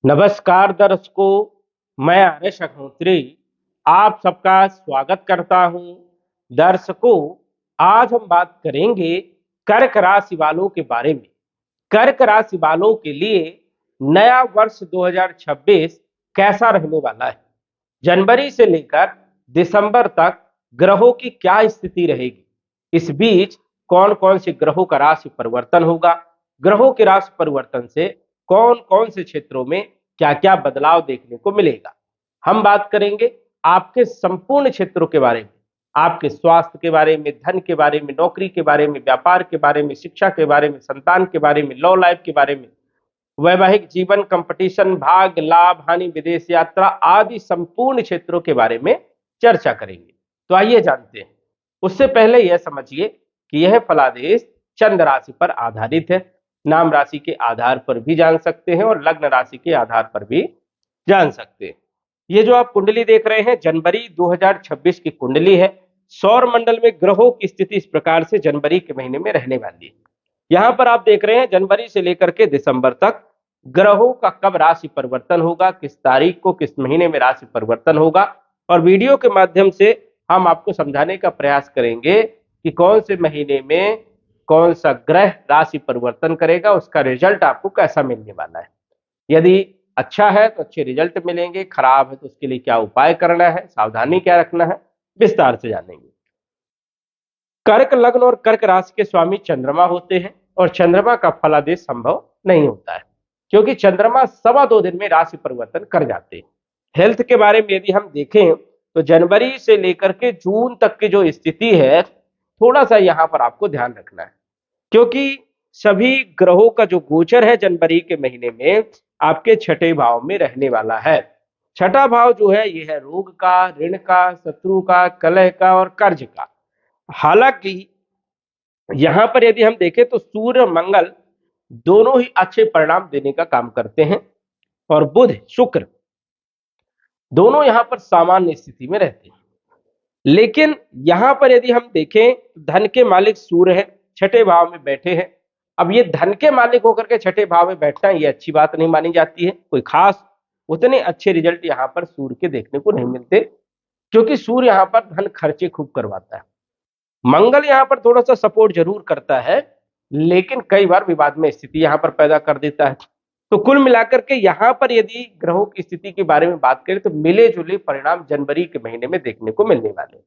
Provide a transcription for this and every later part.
नमस्कार दर्शकों, मैं आर्यश अग्निहोत्री आप सबका स्वागत करता हूं। दर्शकों, आज हम बात करेंगे कर्क राशि वालों के बारे में। कर्क राशि वालों के लिए नया वर्ष 2026 कैसा रहने वाला है। जनवरी से लेकर दिसंबर तक ग्रहों की क्या स्थिति रहेगी, इस बीच कौन कौन से ग्रहों का राशि परिवर्तन होगा, ग्रहों के राशि परिवर्तन से कौन कौन से क्षेत्रों में क्या क्या बदलाव देखने को मिलेगा। हम बात करेंगे आपके संपूर्ण क्षेत्रों के बारे में, आपके स्वास्थ्य के बारे में, धन के बारे में, नौकरी के बारे में, व्यापार के बारे में, शिक्षा के बारे में, संतान के बारे में, लव लाइफ के बारे में, वैवाहिक जीवन, कंपटीशन, भाग, लाभ, हानि, विदेश यात्रा आदि संपूर्ण क्षेत्रों के बारे में चर्चा करेंगे। तो आइए जानते हैं। उससे पहले यह समझिए कि यह फलादेश चंद्र राशि पर आधारित है। नाम राशि के आधार पर भी जान सकते हैं और लग्न राशि के आधार पर भी जान सकते हैं। ये जो आप कुंडली देख रहे हैं, जनवरी 2026 की कुंडली है। सौर मंडल में ग्रहों की स्थिति इस प्रकार से जनवरी के महीने में रहने वाली है। यहां पर आप देख रहे हैं जनवरी से लेकर के दिसंबर तक ग्रहों का कब राशि परिवर्तन होगा, किस तारीख को, किस महीने में राशि परिवर्तन होगा, और वीडियो के माध्यम से हम आपको समझाने का प्रयास करेंगे कि कौन से महीने में कौन सा ग्रह राशि परिवर्तन करेगा, उसका रिजल्ट आपको कैसा मिलने वाला है। यदि अच्छा है तो अच्छे रिजल्ट मिलेंगे, खराब है तो उसके लिए क्या उपाय करना है, सावधानी क्या रखना है, विस्तार से जानेंगे। कर्क लग्न और कर्क राशि के स्वामी चंद्रमा होते हैं और चंद्रमा का फलादेश संभव नहीं होता है, क्योंकि चंद्रमा 2.25 दिन में राशि परिवर्तन कर जाते हैं। हेल्थ के बारे में यदि हम देखें तो जनवरी से लेकर के जून तक की जो स्थिति है, थोड़ा सा यहां पर आपको ध्यान रखना है, क्योंकि सभी ग्रहों का जो गोचर है जनवरी के महीने में आपके छठे भाव में रहने वाला है। छठा भाव जो है यह है रोग का, ऋण का, शत्रु का, कलह का और कर्ज का। हालांकि यहां पर यदि हम देखें तो सूर्य मंगल दोनों ही अच्छे परिणाम देने का काम करते हैं और बुध शुक्र दोनों यहां पर सामान्य स्थिति में रहते हैं। लेकिन यहां पर यदि हम देखें धन के मालिक सूर्य है, छठे भाव में बैठे हैं। अब ये धन के मालिक होकर के छठे भाव में बैठना ये अच्छी बात नहीं मानी जाती है। कोई खास उतने अच्छे रिजल्ट यहां पर सूर्य के देखने को नहीं मिलते, क्योंकि सूर्य यहां पर धन खर्चे खूब करवाता है। मंगल यहां पर थोड़ा सा सपोर्ट जरूर करता है, लेकिन कई बार विवाद में स्थिति यहां पर पैदा कर देता है। तो कुल मिलाकर के यहां पर यदि ग्रहों की स्थिति के बारे में बात करें तो मिले जुले परिणाम जनवरी के महीने में देखने को मिलने वाले।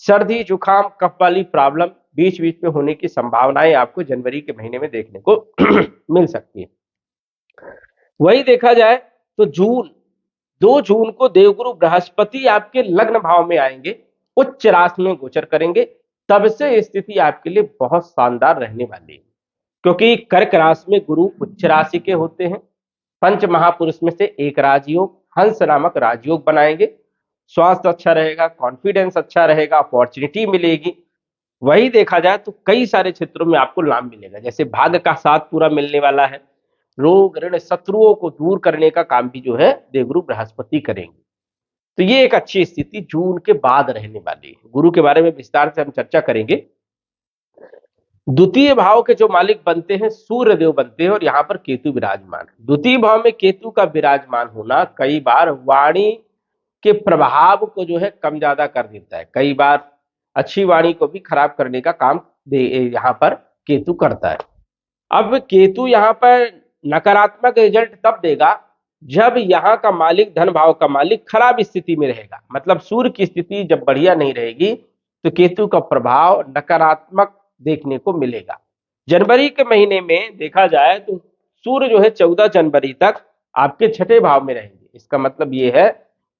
सर्दी, जुकाम, कफ वाली प्रॉब्लम बीच बीच में होने की संभावनाएं आपको जनवरी के महीने में देखने को मिल सकती है। वही देखा जाए तो 2 जून को देवगुरु बृहस्पति आपके लग्न भाव में आएंगे, उच्च राशि में गोचर करेंगे। तब से स्थिति आपके लिए बहुत शानदार रहने वाली है, क्योंकि कर्क राशि में गुरु उच्च राशि के होते हैं। पंच महापुरुष में से एक राजयोग हंस नामक राजयोग बनाएंगे। स्वास्थ्य अच्छा रहेगा, कॉन्फिडेंस अच्छा रहेगा, अपॉर्चुनिटी मिलेगी। वही देखा जाए तो कई सारे क्षेत्रों में आपको लाभ मिलेगा, जैसे भाग्य का साथ पूरा मिलने वाला है। रोग, ऋण, शत्रुओं को दूर करने का काम भी जो है देवगुरु बृहस्पति करेंगे। तो ये एक अच्छी स्थिति जून के बाद रहने वाली है। गुरु के बारे में विस्तार से हम चर्चा करेंगे। द्वितीय भाव के जो मालिक बनते हैं सूर्य देव बनते हैं और यहाँ पर केतु विराजमान है। द्वितीय भाव में केतु का विराजमान होना कई बार वाणी के प्रभाव को जो है कम ज्यादा कर देता है, कई बार अच्छी वाणी को भी खराब करने का काम यहाँ पर केतु करता है। अब केतु यहाँ पर नकारात्मक रिजल्ट तब देगा जब यहाँ का मालिक, धन भाव का मालिक खराब स्थिति में रहेगा। मतलब सूर्य की स्थिति जब बढ़िया नहीं रहेगी तो केतु का प्रभाव नकारात्मक देखने को मिलेगा। जनवरी के महीने में देखा जाए तो सूर्य जो है 14 जनवरी तक आपके छठे भाव में रहेंगे। इसका मतलब ये है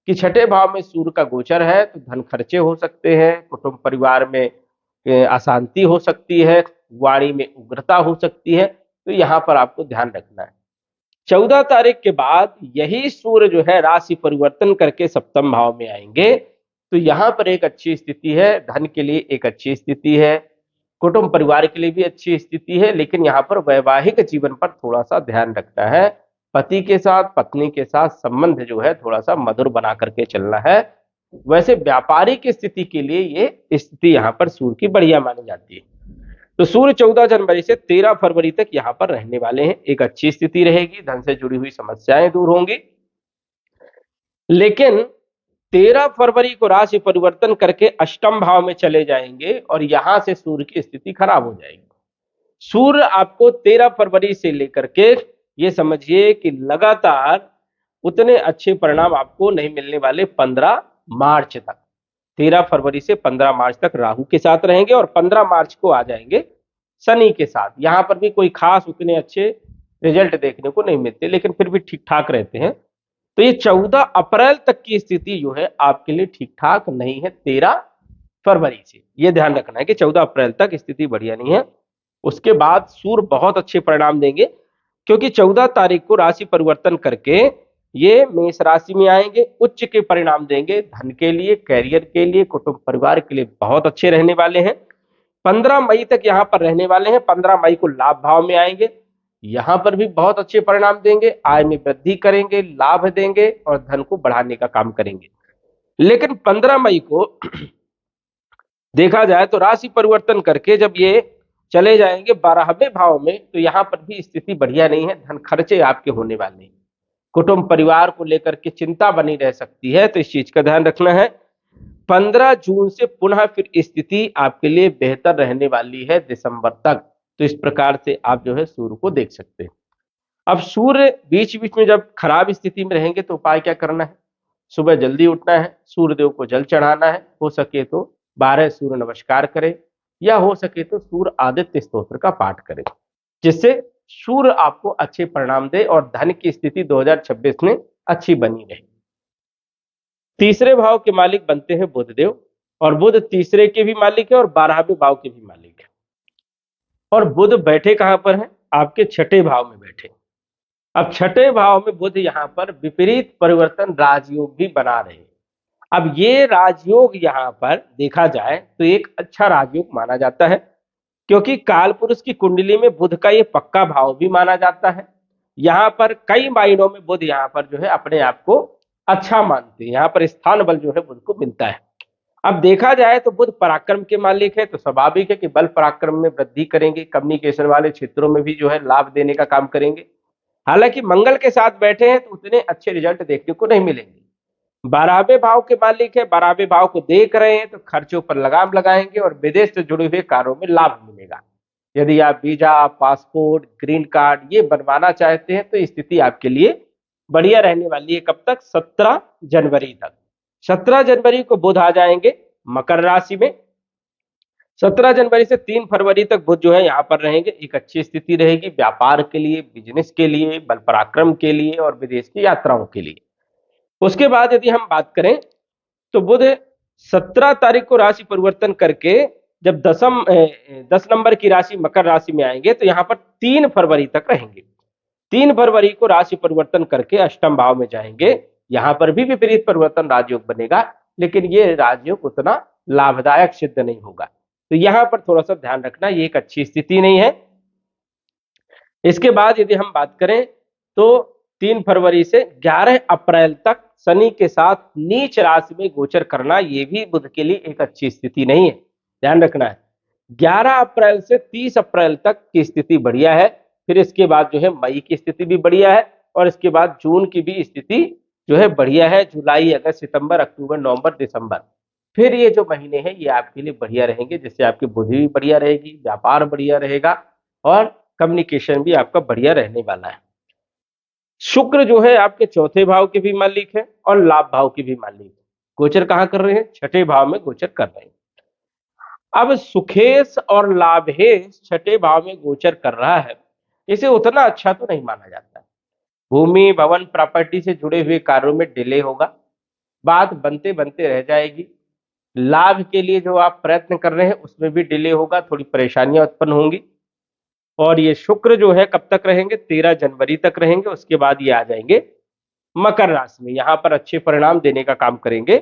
कि छठे भाव में सूर्य का गोचर है तो धन खर्चे हो सकते हैं, कुटुंब परिवार में अशांति हो सकती है, वाणी में उग्रता हो सकती है। तो यहाँ पर आपको ध्यान रखना है। 14 तारीख के बाद यही सूर्य जो है राशि परिवर्तन करके सप्तम भाव में आएंगे। तो यहाँ पर एक अच्छी स्थिति है, धन के लिए एक अच्छी स्थिति है, कुटुंब परिवार के लिए भी अच्छी स्थिति है। लेकिन यहाँ पर वैवाहिक जीवन पर थोड़ा सा ध्यान रखना है। पति के साथ, पत्नी के साथ संबंध जो है थोड़ा सा मधुर बना करके चलना है। वैसे व्यापारिक स्थिति के लिए ये स्थिति यहाँ पर सूर्य की बढ़िया मानी जाती है। तो सूर्य 14 जनवरी से 13 फरवरी तक यहां पर रहने वाले हैं। एक अच्छी स्थिति रहेगी, धन से जुड़ी हुई समस्याएं दूर होंगी। लेकिन 13 फरवरी को राशि परिवर्तन करके अष्टम भाव में चले जाएंगे और यहां से सूर्य की स्थिति खराब हो जाएगी। सूर्य आपको 13 फरवरी से लेकर के ये समझिए कि लगातार उतने अच्छे परिणाम आपको नहीं मिलने वाले 15 मार्च तक। 13 फरवरी से 15 मार्च तक राहु के साथ रहेंगे और 15 मार्च को आ जाएंगे शनि के साथ। यहां पर भी कोई खास उतने अच्छे रिजल्ट देखने को नहीं मिलते, लेकिन फिर भी ठीक ठाक रहते हैं। तो ये 14 अप्रैल तक की स्थिति जो है आपके लिए ठीक ठाक नहीं है। 13 फरवरी से ये ध्यान रखना है कि 14 अप्रैल तक स्थिति बढ़िया नहीं है। उसके बाद सूर्य बहुत अच्छे परिणाम देंगे, क्योंकि 14 तारीख को राशि परिवर्तन करके ये मेष राशि में आएंगे, उच्च के परिणाम देंगे। धन के लिए, कैरियर के लिए, कुटुंब परिवार के लिए बहुत अच्छे रहने वाले हैं। 15 मई तक यहां पर रहने वाले हैं। 15 मई को लाभ भाव में आएंगे, यहां पर भी बहुत अच्छे परिणाम देंगे। आय में वृद्धि करेंगे, लाभ देंगे और धन को बढ़ाने का काम करेंगे। लेकिन 15 मई को देखा जाए तो राशि परिवर्तन करके जब ये चले जाएंगे 12वें भाव में, तो यहां पर भी स्थिति बढ़िया नहीं है। धन खर्चे आपके होने वाले हैं। कुटुंब परिवार को लेकर के चिंता बनी रह सकती है, तो इस चीज का ध्यान रखना है। 15 जून से पुनः फिर स्थिति आपके लिए बेहतर रहने वाली है दिसंबर तक। तो इस प्रकार से आप जो है सूर्य को देख सकते हैं। अब सूर्य बीच बीच में जब खराब स्थिति में रहेंगे तो उपाय क्या करना है? सुबह जल्दी उठना है, सूर्य देव को जल चढ़ाना है, हो सके तो 12 सूर्य नमस्कार करें, या हो सके तो सूर्य आदित्य स्तोत्र का पाठ करें, जिससे सूर्य आपको अच्छे परिणाम दे और धन की स्थिति 2026 में अच्छी बनी रहे। तीसरे भाव के मालिक बनते हैं बुध देव, और बुध तीसरे के भी मालिक है और 12वें भाव के भी मालिक है। और बुध बैठे कहां पर है? आपके छठे भाव में बैठे। अब छठे भाव में बुध यहां पर विपरीत परिवर्तन राजयोग भी बना रहे हैं। अब ये राजयोग यहां पर देखा जाए तो एक अच्छा राजयोग माना जाता है, क्योंकि काल पुरुष की कुंडली में बुध का ये पक्का भाव भी माना जाता है। यहां पर कई मायनों में बुध यहां पर जो है अपने आप को अच्छा मानते हैं। यहां पर स्थान बल जो है बुध को मिलता है। अब देखा जाए तो बुध पराक्रम के मालिक है, तो स्वाभाविक है कि बल पराक्रम में वृद्धि करेंगे। कम्युनिकेशन वाले क्षेत्रों में भी जो है लाभ देने का काम करेंगे। हालांकि मंगल के साथ बैठे हैं तो उतने अच्छे रिजल्ट देखने को नहीं मिलेंगे। 12वें भाव के मालिक है, 12वें भाव को देख रहे हैं तो खर्चों पर लगाम लगाएंगे और विदेश से जुड़े हुए कार्यों में लाभ मिलेगा। यदि आप वीजा, पासपोर्ट, ग्रीन कार्ड ये बनवाना चाहते हैं तो स्थिति आपके लिए बढ़िया रहने वाली है। कब तक? 17 जनवरी तक। 17 जनवरी को बुध आ जाएंगे मकर राशि में। 17 जनवरी से 3 फरवरी तक बुध जो है यहाँ पर रहेंगे। एक अच्छी स्थिति रहेगी व्यापार के लिए, बिजनेस के लिए, बल पराक्रम के लिए और विदेश की यात्राओं के लिए। उसके बाद यदि हम बात करें तो बुध 17 तारीख को राशि परिवर्तन करके जब 10 नंबर की राशि मकर राशि में आएंगे तो यहाँ पर 3 फरवरी तक रहेंगे। 3 फरवरी को राशि परिवर्तन करके अष्टम भाव में जाएंगे। यहां पर भी विपरीत परिवर्तन राजयोग बनेगा, लेकिन ये राजयोग उतना लाभदायक सिद्ध नहीं होगा। तो यहां पर थोड़ा सा ध्यान रखना, ये एक अच्छी स्थिति नहीं है। इसके बाद यदि हम बात करें तो 3 फरवरी से 11 अप्रैल तक शनि के साथ नीच राशि में गोचर करना, ये भी बुध के लिए एक अच्छी स्थिति नहीं है। ध्यान रखना है। 11 अप्रैल से 30 अप्रैल तक की स्थिति बढ़िया है। फिर इसके बाद जो है मई की स्थिति भी बढ़िया है और इसके बाद जून की भी स्थिति जो है बढ़िया है। जुलाई, अगस्त, सितंबर, अक्टूबर, नवंबर, दिसंबर, फिर ये जो महीने हैं ये आपके लिए बढ़िया रहेंगे, जिससे आपकी बुद्धि भी बढ़िया रहेगी, व्यापार बढ़िया रहेगा और कम्युनिकेशन भी आपका बढ़िया रहने वाला है। शुक्र जो है आपके चौथे भाव के भी मालिक है और लाभ भाव के भी मालिक है। गोचर कहां कर रहे हैं? छठे भाव में गोचर कर रहे हैं। अब सुखेश और लाभेश छठे भाव में गोचर कर रहा है, इसे उतना अच्छा तो नहीं माना जाता। भूमि, भवन, प्रॉपर्टी से जुड़े हुए कार्यों में डिले होगा, बात बनते बनते रह जाएगी। लाभ के लिए जो आप प्रयत्न कर रहे हैं उसमें भी डिले होगा, थोड़ी परेशानियां उत्पन्न होंगी। और ये शुक्र जो है कब तक रहेंगे? 13 जनवरी तक रहेंगे। उसके बाद ये आ जाएंगे मकर राशि में, यहां पर अच्छे परिणाम देने का काम करेंगे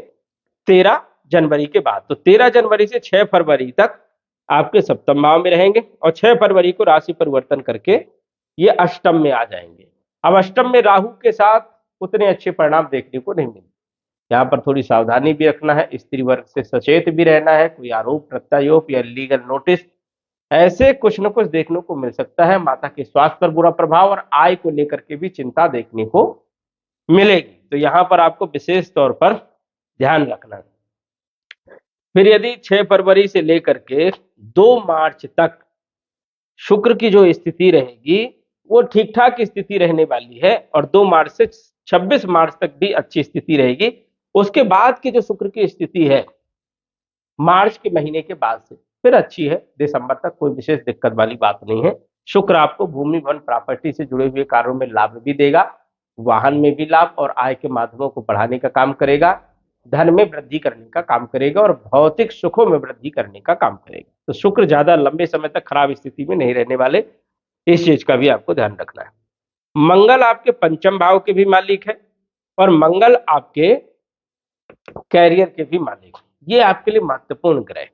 13 जनवरी के बाद। तो 13 जनवरी से 6 फरवरी तक आपके सप्तम भाव में रहेंगे और 6 फरवरी को राशि परिवर्तन करके ये अष्टम में आ जाएंगे। अब अष्टम में राहु के साथ उतने अच्छे परिणाम देखने को नहीं मिलते। यहाँ पर थोड़ी सावधानी भी रखना है, स्त्री वर्ग से सचेत भी रहना है। कोई आरोप प्रत्यारोप या लीगल नोटिस ऐसे कुछ न कुछ देखने को मिल सकता है। माता के स्वास्थ्य पर बुरा प्रभाव और आय को लेकर के भी चिंता देखने को मिलेगी, तो यहां पर आपको विशेष तौर पर ध्यान रखना है। फिर यदि 6 फरवरी से लेकर के 2 मार्च तक शुक्र की जो स्थिति रहेगी वो ठीक ठाक स्थिति रहने वाली है, और 2 मार्च से 26 मार्च तक भी अच्छी स्थिति रहेगी। उसके बाद की जो शुक्र की स्थिति है मार्च के महीने के बाद से फिर अच्छी है, दिसंबर तक कोई विशेष दिक्कत वाली बात नहीं है। शुक्र आपको भूमि भवन प्रॉपर्टी से जुड़े हुए कार्यों में लाभ भी देगा, वाहन में भी लाभ और आय के माध्यमों को बढ़ाने का काम करेगा, धन में वृद्धि करने का काम करेगा और भौतिक सुखों में वृद्धि करने का काम करेगा। तो शुक्र ज्यादा लंबे समय तक खराब स्थिति में नहीं रहने वाले, इस चीज का भी आपको ध्यान रखना है। मंगल आपके पंचम भाव के भी मालिक है और मंगल आपके कैरियर के भी मालिक है। ये आपके लिए महत्वपूर्ण ग्रह है,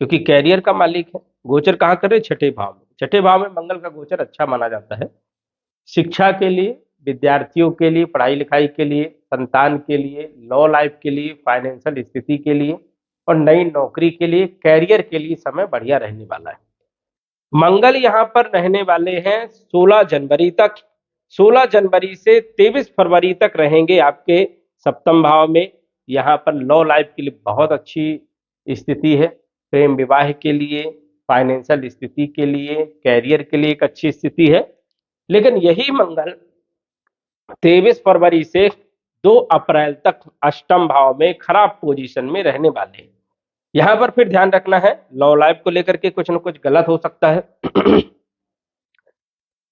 क्योंकि कैरियर का मालिक है। गोचर कहाँ कर रहे? छठे भाव में। छठे भाव में मंगल का गोचर अच्छा माना जाता है शिक्षा के लिए, विद्यार्थियों के लिए, पढ़ाई लिखाई के लिए, संतान के लिए, लॉ लाइफ के लिए, फाइनेंशियल स्थिति के लिए और नई नौकरी के लिए, कैरियर के लिए समय बढ़िया रहने वाला है। मंगल यहाँ पर रहने वाले हैं 16 जनवरी तक। 16 जनवरी से 23 फरवरी तक रहेंगे आपके सप्तम भाव में। यहाँ पर लॉ लाइफ के लिए बहुत अच्छी स्थिति है, प्रेम विवाह के लिए, फाइनेंशियल स्थिति के लिए, कैरियर के लिए एक अच्छी स्थिति है। लेकिन यही मंगल 23 फरवरी से 2 अप्रैल तक अष्टम भाव में खराब पोजीशन में रहने वाले हैं। यहां पर फिर ध्यान रखना है, लव लाइफ को लेकर के कुछ न कुछ गलत हो सकता है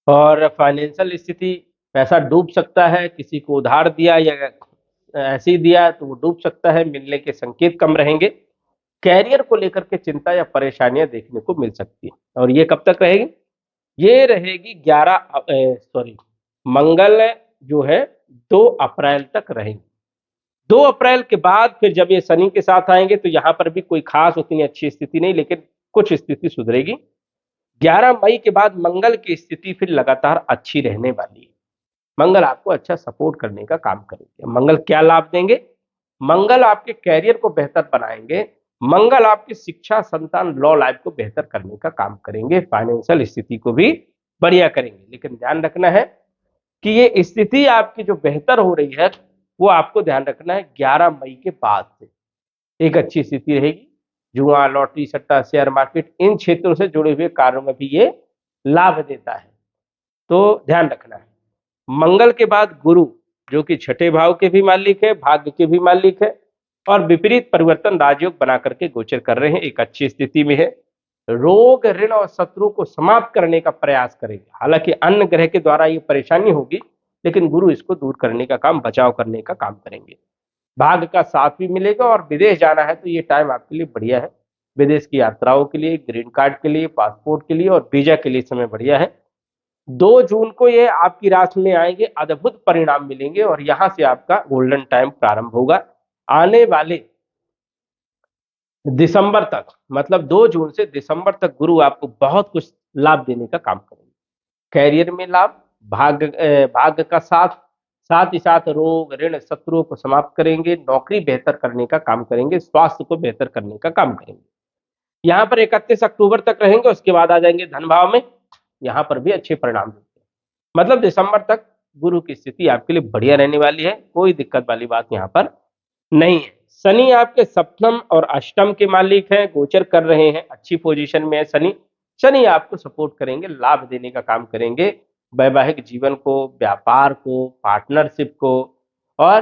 और फाइनेंशियल स्थिति, पैसा डूब सकता है, किसी को उधार दिया या ऐसे ही दिया तो वो डूब सकता है, मिलने के संकेत कम रहेंगे। कैरियर को लेकर के चिंता या परेशानियां देखने को मिल सकती है, और ये कब तक रहेगी? ये रहेगी 11 सॉरी मंगल जो है 2 अप्रैल तक रहेंगे। 2 अप्रैल के बाद फिर जब ये शनि के साथ आएंगे तो यहां पर भी कोई खास उतनी अच्छी स्थिति नहीं, लेकिन कुछ स्थिति सुधरेगी। 11 मई के बाद मंगल की स्थिति फिर लगातार अच्छी रहने वाली है। मंगल आपको अच्छा सपोर्ट करने का काम करेंगे। मंगल क्या लाभ देंगे? मंगल आपके कैरियर को बेहतर बनाएंगे, मंगल आपकी शिक्षा, संतान, लॉ लाइफ को बेहतर करने का काम करेंगे, फाइनेंशियल स्थिति को भी बढ़िया करेंगे। लेकिन ध्यान रखना है कि ये स्थिति आपकी जो बेहतर हो रही है वो आपको ध्यान रखना है 11 मई के बाद से एक अच्छी स्थिति रहेगी। जुआ, लॉटरी, सट्टा, शेयर मार्केट, इन क्षेत्रों से जुड़े हुए कार्यों में भी ये लाभ देता है, तो ध्यान रखना है। मंगल के बाद गुरु जो कि छठे भाव के भी मालिक है, भाग्य के भी मालिक है और विपरीत परिवर्तन राजयोग बना करके गोचर कर रहे हैं, एक अच्छी स्थिति में है। रोग, ऋण और शत्रु को समाप्त करने का प्रयास करेंगे। हालांकि अन्य ग्रह के द्वारा ये परेशानी होगी, लेकिन गुरु इसको दूर करने का काम, बचाव करने का काम करेंगे। भाग्य का साथ भी मिलेगा और विदेश जाना है तो ये टाइम आपके लिए बढ़िया है। विदेश की यात्राओं के लिए, ग्रीन कार्ड के लिए, पासपोर्ट के लिए और वीजा के लिए समय बढ़िया है। 2 जून को ये आपकी राशि में आएंगे, अद्भुत परिणाम मिलेंगे और यहां से आपका गोल्डन टाइम प्रारंभ होगा। आने वाले दिसंबर तक, मतलब 2 जून से दिसंबर तक गुरु आपको बहुत कुछ लाभ देने का काम करेंगे। कैरियर में लाभ, भाग्य का साथ, साथ ही साथ रोग, ऋण, शत्रुओं को समाप्त करेंगे, नौकरी बेहतर करने का काम करेंगे, स्वास्थ्य को बेहतर करने का काम करेंगे। यहाँ पर 31 अक्टूबर तक रहेंगे, उसके बाद आ जाएंगे धन भाव में, यहाँ पर भी अच्छे परिणाम देते हैं। मतलब दिसंबर तक गुरु की स्थिति आपके लिए बढ़िया रहने वाली है, कोई दिक्कत वाली बात यहाँ पर नहीं है। शनि आपके सप्तम और अष्टम के मालिक हैं, गोचर कर रहे हैं, अच्छी पोजीशन में है शनि। शनि आपको सपोर्ट करेंगे, लाभ देने का काम करेंगे, वैवाहिक जीवन को, व्यापार को, पार्टनरशिप को और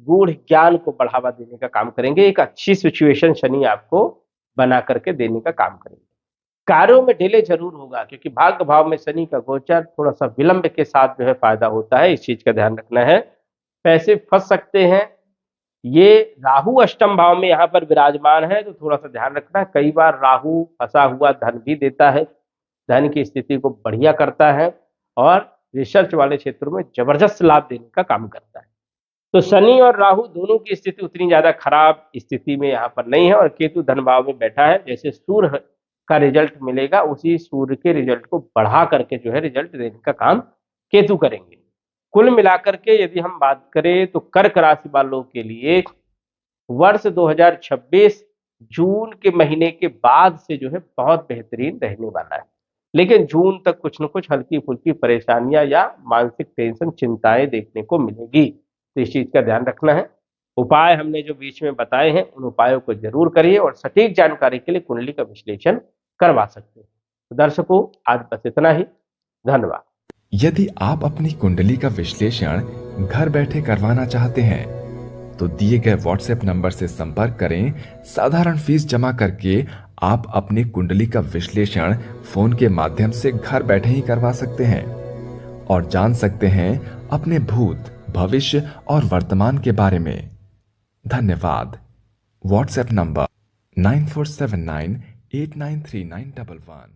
गूढ़ ज्ञान को बढ़ावा देने का काम करेंगे। एक अच्छी सिचुएशन शनि आपको बना करके देने का काम करेंगे। कार्यों में डिले जरूर होगा, क्योंकि भाग्य भाव में शनि का गोचर थोड़ा सा विलंब के साथ जो है फायदा होता है, इस चीज का ध्यान रखना है। पैसे फंस सकते हैं। ये राहु अष्टम भाव में यहाँ पर विराजमान है, तो थोड़ा सा ध्यान रखना है। कई बार राहु फंसा हुआ धन भी देता है, धन की स्थिति को बढ़िया करता है और रिसर्च वाले क्षेत्रों में जबरदस्त लाभ देने का काम करता है। तो शनि और राहु दोनों की स्थिति उतनी ज्यादा खराब स्थिति में यहाँ पर नहीं है, और केतु धन भाव में बैठा है। जैसे सूर्य का रिजल्ट मिलेगा, उसी सूर्य के रिजल्ट को बढ़ा करके जो है रिजल्ट देने का काम केतु करेंगे। कुल मिलाकर के यदि हम बात करें तो कर्क राशि वालों के लिए वर्ष 2026 जून के महीने के बाद से जो है बहुत बेहतरीन रहने वाला है। लेकिन जून तक कुछ न कुछ हल्की फुल्की परेशानियां या मानसिक टेंशन, चिंताएं देखने को मिलेगी, तो इस चीज का ध्यान रखना है। उपाय हमने जो बीच में बताए हैं उन उपायों को जरूर करिए और सटीक जानकारी के लिए कुंडली का विश्लेषण करवा सकते हैं। तो दर्शकों, आज बस इतना ही। धन्यवाद। यदि आप अपनी कुंडली का विश्लेषण घर बैठे करवाना चाहते हैं तो दिए गए व्हाट्सएप नंबर से संपर्क करें। साधारण फीस जमा करके आप अपनी कुंडली का विश्लेषण फोन के माध्यम से घर बैठे ही करवा सकते हैं और जान सकते हैं अपने भूत, भविष्य और वर्तमान के बारे में। धन्यवाद। WhatsApp number 9479893911।